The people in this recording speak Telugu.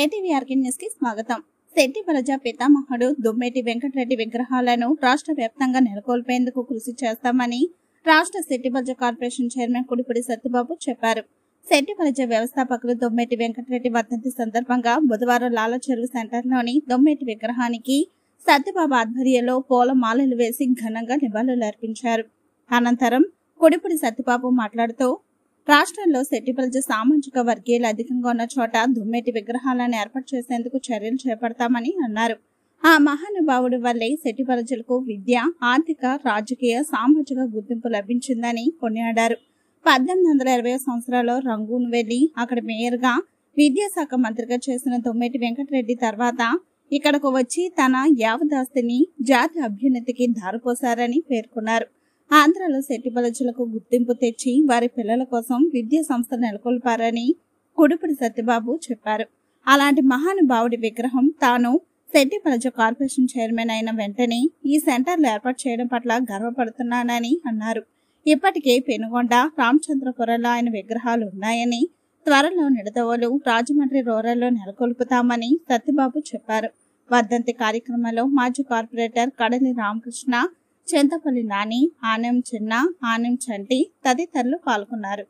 కేటీవీఆర్కే న్యూస్ కి స్వాగతం. శెట్టి ప్రజా పితామహుడు దుమ్మేటి వెంకటరెడ్డి విగ్రహాలను రాష్ట్ర వ్యాప్తంగా నెలకొల్పేందుకు కృషి చేస్తామని రాష్ట్ర శెట్టి ప్రజా కార్పొరేషన్ చైర్మన్ కుడిపూడి సత్యబాబు చెప్పారు. శెట్టి ప్రజా వ్యవస్థాపకులు దొమ్మేటి వెంకటరెడ్డి వర్ధంతి సందర్భంగా బుధవారం లాల చెరువు సెంటర్లోని దొమ్మేటి విగ్రహానికి సత్యబాబు ఆధ్వర్యంలో పూల మాలలు వేసి ఘనంగా నివాళులర్పించారు. అనంతరం కుడిపూడి సత్యబాబు మాట్లాడుతూ రాష్ట్రంలో శెట్టి ప్రజ సామాజిక వర్గీయులు అధికంగా ఉన్న చోట దుమ్మేటి విగ్రహాలను ఏర్పాటు చేసేందుకు చర్యలు చేపడతామని అన్నారు. ఆ మహానుభావుడి వల్లే శెట్టి ప్రజలకు విద్య, ఆర్థిక, రాజకీయ, సామాజిక గుర్తింపు లభించిందని కొనియాడారు. 1820 సంవత్సరాల్లో రంగూన్ వెళ్లి అక్కడ మేయర్గా, విద్యాశాఖ మంత్రిగా చేసిన దొమ్మేటి వెంకటరెడ్డి తర్వాత ఇక్కడకు వచ్చి తన యావదాస్తిని జాతి అభ్యున్నతికి ధారపోశారని పేర్కొన్నారు. ఆంధ్రలో శెట్టి ప్రజలకు గుర్తింపు తెచ్చి వారి పిల్లల కోసం విద్యా సంస్థ నెలకొల్పారని కుడిపూడి సత్యబాబు చెప్పారు. అలాంటి మహానుభావుడి విగ్రహం తాను శెట్టి ప్రజా కార్పొరేషన్ చైర్మన్ అయిన వెంటనే ఈ సెంటర్లు ఏర్పాటు చేయడం పట్ల గర్వపడుతున్నానని అన్నారు. ఇప్పటికే పెనుగొండ, రామచంద్రపురంలో ఆయన విగ్రహాలు ఉన్నాయని, త్వరలో నిడదవోలు, రాజమండ్రి రూరల్లో నెలకొల్పుతామని సత్యబాబు చెప్పారు. వర్ధంతి కార్యక్రమంలో మాజీ కార్పొరేటర్ కడలి రామకృష్ణ, చింతపల్లి నాని, ఆనం చిన్న, ఆనం చంటి తదితరులు పాల్గొన్నారు.